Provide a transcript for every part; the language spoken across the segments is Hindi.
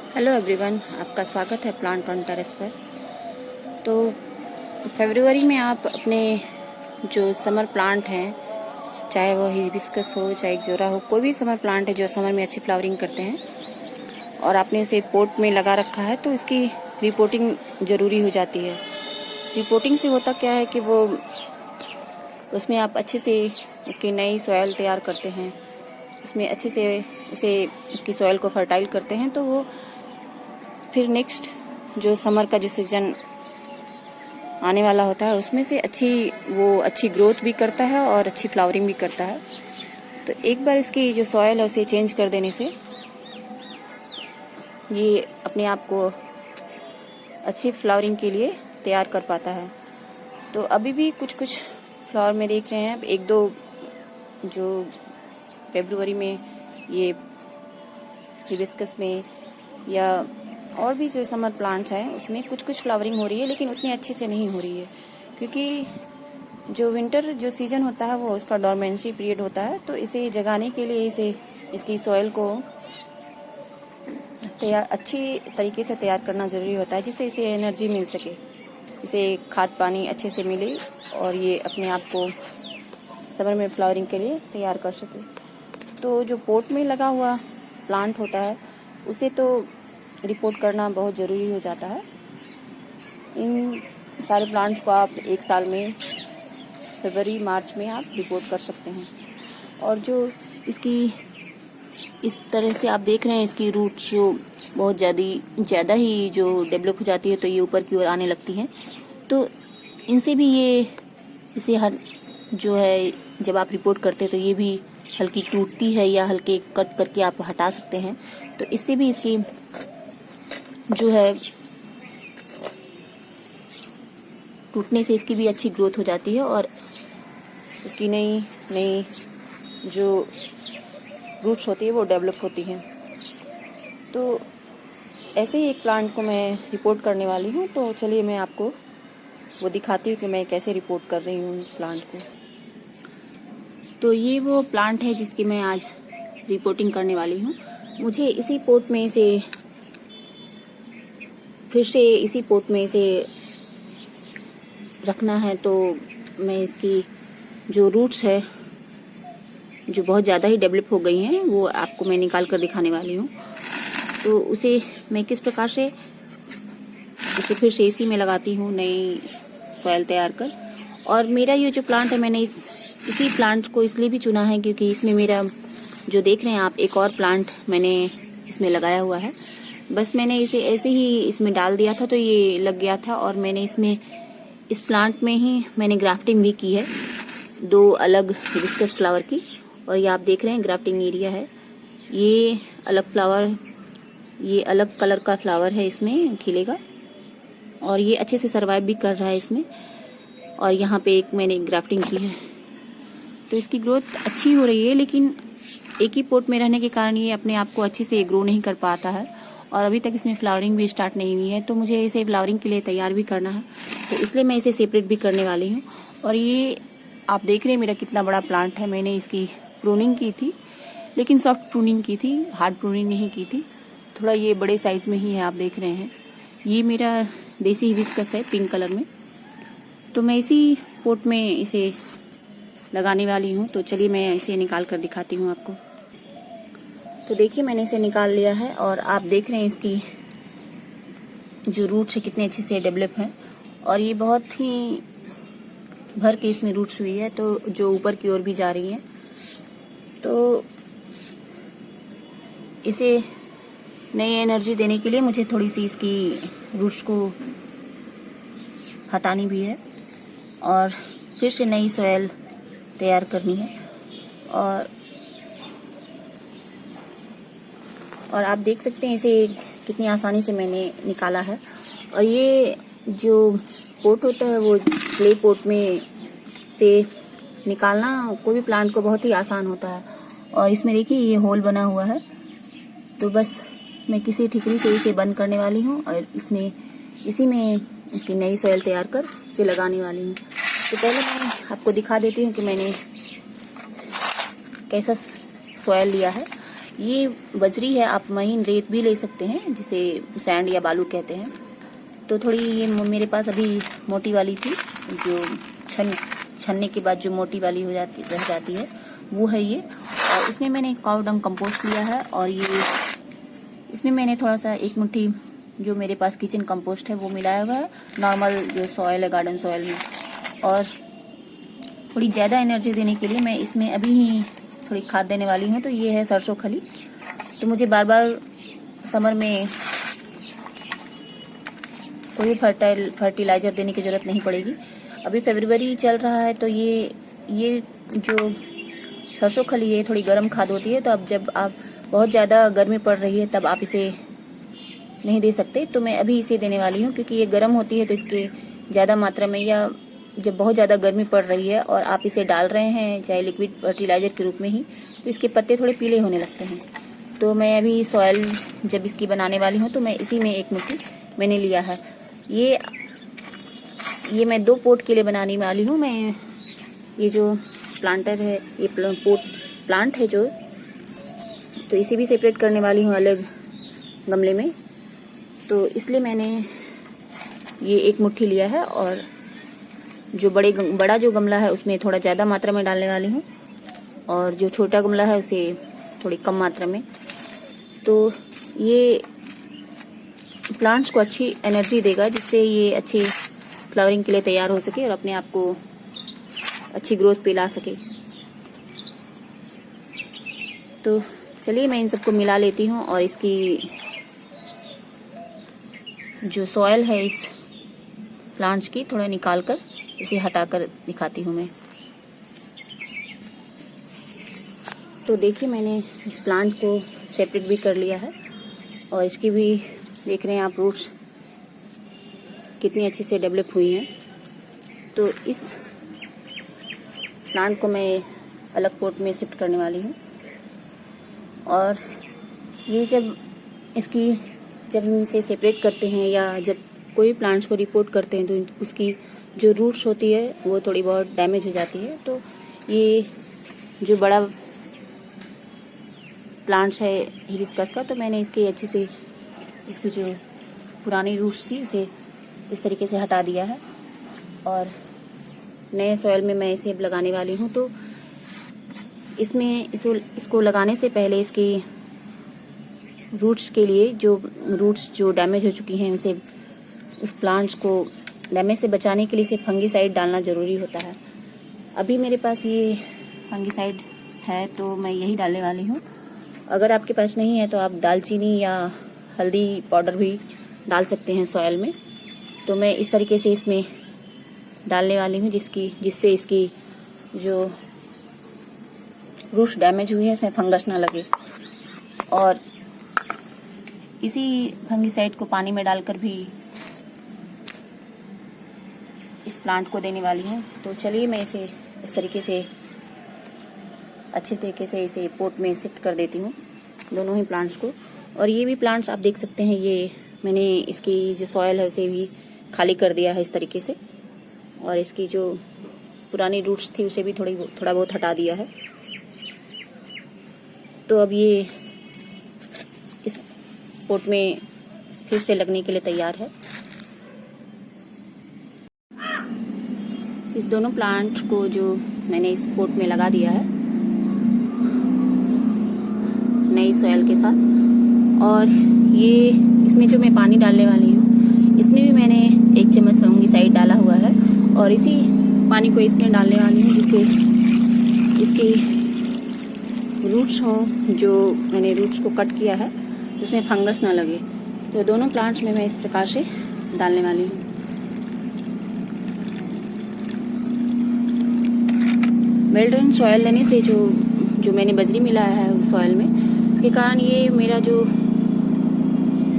हेलो एवरीवन, आपका स्वागत है प्लांट ऑन टेरेस पर। तो फरवरी में आप अपने जो समर प्लांट हैं, चाहे वो हिबिस्कस हो चाहे एक्जोरा हो, कोई भी समर प्लांट है जो समर में अच्छी फ्लावरिंग करते हैं और आपने इसे पोट में लगा रखा है, तो इसकी रिपोर्टिंग ज़रूरी हो जाती है। रिपोर्टिंग से होता क्या है कि वो उसमें आप अच्छे से उसकी नई सॉयल तैयार करते हैं, उसमें अच्छे से उसकी सॉयल को फर्टाइल करते हैं, तो वो फिर नेक्स्ट जो समर का जो सीजन आने वाला होता है उसमें से अच्छी ग्रोथ भी करता है और अच्छी फ्लावरिंग भी करता है। तो एक बार इसकी जो सॉयल है उसे चेंज कर देने से ये अपने आप को अच्छी फ्लावरिंग के लिए तैयार कर पाता है। तो अभी भी कुछ फ्लावर में देख रहे हैं, एक दो जो फरवरी में ये हिबिस्कस में या और भी जो समर प्लांट्स हैं उसमें कुछ फ्लावरिंग हो रही है, लेकिन उतनी अच्छी से नहीं हो रही है, क्योंकि जो विंटर जो सीजन होता है वो उसका डोरमेंसी पीरियड होता है। तो इसे जगाने के लिए इसकी सॉइल को अच्छी तरीके से तैयार करना ज़रूरी होता है, जिससे इसे एनर्जी मिल सके, इसे खाद पानी अच्छे से मिले और ये अपने आप को समर में फ्लावरिंग के लिए तैयार कर सके। तो जो पोट में लगा हुआ प्लांट होता है उसे तो रिपोर्ट करना बहुत ज़रूरी हो जाता है। इन सारे प्लांट्स को आप एक साल में फरवरी मार्च में आप रिपोर्ट कर सकते हैं। और जो इसकी इस तरह से आप देख रहे हैं, इसकी रूट्स जो बहुत ज़्यादा ही जो डेवलप हो जाती है, तो ये ऊपर की ओर आने लगती हैं। तो इनसे भी इसे हर जो है जब आप रिपोर्ट करते हैं तो ये भी हल्की टूटती है या हल्के कट करके आप हटा सकते हैं। तो इससे भी इसकी जो है टूटने से इसकी भी अच्छी ग्रोथ हो जाती है और इसकी नई जो रूट्स होती है वो डेवलप होती हैं। तो ऐसे ही एक प्लांट को मैं रिपोर्ट करने वाली हूँ, तो चलिए मैं आपको वो दिखाती हूँ कि मैं कैसे रिपोर्ट कर रही हूँ इस प्लांट को। तो ये वो प्लांट है जिसकी मैं आज रिपोर्टिंग करने वाली हूँ। मुझे इसी पोट में इसे रखना है, तो मैं इसकी जो रूट्स है जो बहुत ज़्यादा ही डेवलप हो गई हैं वो आपको मैं निकाल कर दिखाने वाली हूँ। तो उसे मैं किस प्रकार से इसे फिर से इसी में लगाती हूँ नई सॉइल तैयार कर। और मेरा ये जो प्लांट है, मैंने इसी प्लांट को इसलिए भी चुना है क्योंकि इसमें मेरा जो देख रहे हैं आप, एक और प्लांट मैंने इसमें लगाया हुआ है। बस मैंने इसे ऐसे ही इसमें डाल दिया था तो ये लग गया था, और मैंने इस प्लांट में ही मैंने ग्राफ्टिंग भी की है 2 अलग हिबिस्कस फ्लावर की। और ये आप देख रहे हैं ग्राफ्टिंग एरिया है, ये अलग कलर का फ्लावर है, इसमें खिलेगा और ये अच्छे से सरवाइव भी कर रहा है इसमें। और यहाँ पे एक मैंने ग्राफ्टिंग की है, तो इसकी ग्रोथ अच्छी हो रही है, लेकिन एक ही पोट में रहने के कारण ये अपने आप को अच्छे से ग्रो नहीं कर पाता है और अभी तक इसमें फ्लावरिंग भी स्टार्ट नहीं हुई है। तो मुझे इसे फ्लावरिंग के लिए तैयार भी करना है, तो इसलिए मैं इसे सेपरेट भी करने वाली हूँ। और ये आप देख रहे हैं मेरा कितना बड़ा प्लांट है। मैंने इसकी प्रूनिंग की थी, लेकिन सॉफ्ट प्रूनिंग की थी, हार्ड प्रूनिंग नहीं की थी। थोड़ा ये बड़े साइज में ही है, आप देख रहे हैं। ये मेरा देसी हिबिस्कस है पिंक कलर में, तो मैं इसी पोट में इसे लगाने वाली हूँ। तो चलिए मैं इसे निकाल कर दिखाती हूँ आपको। तो देखिए मैंने इसे निकाल लिया है और आप देख रहे हैं इसकी जो रूट्स है कितने अच्छे से डेवलप हैं, और ये बहुत ही भर के इसमें रूट्स हुई है, तो जो ऊपर की ओर भी जा रही है। तो इसे नई एनर्जी देने के लिए मुझे थोड़ी सी इसकी रूट्स को हटानी भी है और फिर से नई सॉइल तैयार करनी है। और आप देख सकते हैं इसे कितनी आसानी से मैंने निकाला है। और ये जो पोट होता है वो क्ले पोट में से निकालना कोई भी प्लांट को बहुत ही आसान होता है। और इसमें देखिए ये होल बना हुआ है, तो बस मैं किसी ठिकरी से इसे बंद करने वाली हूँ और इसी में इसकी नई सॉइल तैयार कर इसे लगाने वाली हूँ। तो पहले मैं आपको दिखा देती हूँ कि मैंने कैसा सॉइल लिया है। ये बजरी है, आप महीन रेत भी ले सकते हैं जिसे सैंड या बालू कहते हैं। तो थोड़ी ये मेरे पास अभी मोटी वाली थी, जो छनने के बाद जो मोटी वाली हो जाती रह जाती है वो है ये। और इसमें मैंने काऊ डंग कंपोस्ट लिया है, और ये इसमें मैंने थोड़ा सा 1 मुट्ठी जो मेरे पास किचन कंपोस्ट है वो मिलाया हुआ है, नॉर्मल जो सॉयल है गार्डन सॉयल में। और थोड़ी ज़्यादा एनर्जी देने के लिए मैं इसमें अभी ही थोड़ी खाद देने वाली हूँ। तो ये है सरसों खली। तो मुझे बार बार समर में कोई फर्टिलाइजर देने की ज़रूरत नहीं पड़ेगी। अभी फरवरी चल रहा है, तो ये जो सरसों खली है थोड़ी गर्म खाद होती है। तो अब जब आप बहुत ज़्यादा गर्मी पड़ रही है तब आप इसे नहीं दे सकते, तो मैं अभी इसे देने वाली हूँ, क्योंकि ये गर्म होती है तो इसके ज़्यादा मात्रा में, या जब बहुत ज़्यादा गर्मी पड़ रही है और आप इसे डाल रहे हैं चाहे लिक्विड फर्टिलाइजर के रूप में ही, तो इसके पत्ते थोड़े पीले होने लगते हैं। तो मैं अभी सॉयल जब इसकी बनाने वाली हूँ तो मैं इसी में 1 मुट्ठी मैंने लिया है। ये मैं 2 पोट के लिए बनाने वाली हूँ। मैं ये जो प्लांटर है, ये प्लांट है जो, तो इसे भी सेपरेट करने वाली हूँ अलग गमले में। तो इसलिए मैंने ये 1 मुट्ठी लिया है, और जो बड़ा जो गमला है उसमें थोड़ा ज़्यादा मात्रा में डालने वाली हूँ, और जो छोटा गमला है उसे थोड़ी कम मात्रा में। तो ये प्लांट्स को अच्छी एनर्जी देगा, जिससे ये अच्छी फ्लावरिंग के लिए तैयार हो सके और अपने आप को अच्छी ग्रोथ पे ला सके। तो चलिए मैं इन सबको मिला लेती हूँ, और इसकी जो सॉयल है इस प्लांट्स की थोड़ा निकाल कर इसे हटाकर दिखाती हूँ मैं। तो देखिए मैंने इस प्लांट को सेपरेट भी कर लिया है, और इसकी भी देख रहे हैं आप रूट्स कितनी अच्छी से डेवलप हुई हैं। तो इस प्लांट को मैं अलग पॉट में शिफ्ट करने वाली हूँ, और ये जब हम इसे सेपरेट करते हैं या जब कोई प्लांट्स को रिपोर्ट करते हैं तो उसकी जो रूट्स होती है वो थोड़ी बहुत डैमेज हो जाती है। तो ये जो बड़ा प्लांट्स है हिबिस्कस का, तो मैंने इसकी जो पुरानी रूट्स थी उसे इस तरीके से हटा दिया है, और नए सॉइल में मैं इसे लगाने वाली हूँ। तो इसको लगाने से पहले इसकी रूट्स के लिए जो डैमेज हो चुकी हैं उस प्लांट्स को डैमेज से बचाने के लिए इसे फंगीसाइड डालना ज़रूरी होता है। अभी मेरे पास ये फंगीसाइड है तो मैं यही डालने वाली हूँ। अगर आपके पास नहीं है तो आप दालचीनी या हल्दी पाउडर भी डाल सकते हैं सॉयल में। तो मैं इस तरीके से इसमें डालने वाली हूँ जिससे इसकी जो रूट्स डैमेज हुई है इसमें फंगस ना लगे। और इसी फंगीसाइड को पानी में डालकर भी इस प्लांट को देने वाली हूँ। तो चलिए मैं इसे इस तरीके से अच्छे तरीके से इसे पोट में शिफ्ट कर देती हूँ, दोनों ही प्लांट्स को। और ये भी प्लांट्स आप देख सकते हैं, ये मैंने इसकी जो सॉयल है उसे भी खाली कर दिया है इस तरीके से, और इसकी जो पुरानी रूट्स थी उसे भी थोड़ा बहुत हटा दिया है। तो अब ये इस पोट में फिर से लगने के लिए तैयार है। इस दोनों प्लांट को जो मैंने इस पोट में लगा दिया है नई सॉयल के साथ, और ये इसमें जो मैं पानी डालने वाली हूँ इसमें भी मैंने 1 चम्मच फंगीसाइड डाला हुआ है, और इसी पानी को इसमें डालने वाली हूँ जिससे इसकी रूट्स हों, जो मैंने रूट्स को कट किया है उसमें फंगस ना लगे। तो दोनों प्लांट्स में मैं इस प्रकार से डालने वाली हूँ। वेल ड्रेन सॉयल लेने से जो मैंने बजरी मिलाया है उस सॉयल में, उसके कारण ये मेरा जो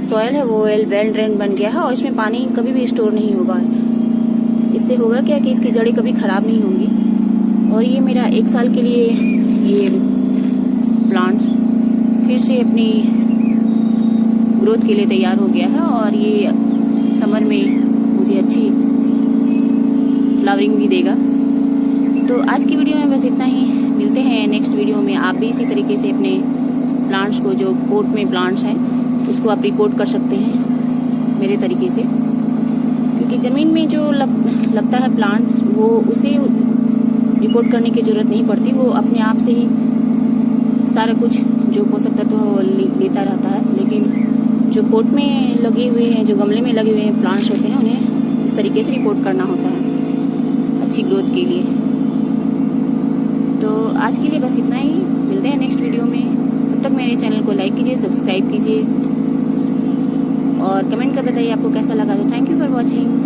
सॉयल है वो वेल ड्रेन बन गया है, और इसमें पानी कभी भी स्टोर नहीं होगा। इससे होगा क्या कि इसकी जड़ें कभी खराब नहीं होंगी, और ये मेरा 1 साल के लिए ये प्लांट्स फिर से अपनी ग्रोथ के लिए तैयार हो गया है, और ये समर में मुझे अच्छी फ्लावरिंग भी देगा। तो आज की वीडियो में बस इतना ही। मिलते हैं नेक्स्ट वीडियो में। आप भी इसी तरीके से अपने प्लांट्स को, जो पोट में प्लांट्स हैं, उसको आप रिपोर्ट कर सकते हैं मेरे तरीके से। क्योंकि ज़मीन में जो लगता है प्लांट्स, वो उसे रिपोर्ट करने की ज़रूरत नहीं पड़ती, वो अपने आप से ही सारा कुछ जो पोषक तत्व लेता रहता है। लेकिन जो पोट में लगे हुए हैं, जो गमले में लगे हुए हैं प्लांट्स होते हैं, उन्हें इस तरीके से रिपोर्ट करना होता है अच्छी ग्रोथ के लिए। तो आज के लिए बस इतना ही, मिलते हैं नेक्स्ट वीडियो में। तब तक मेरे चैनल को लाइक कीजिए, सब्सक्राइब कीजिए और कमेंट कर बताइए आपको कैसा लगा। तो थैंक यू फॉर वॉचिंग।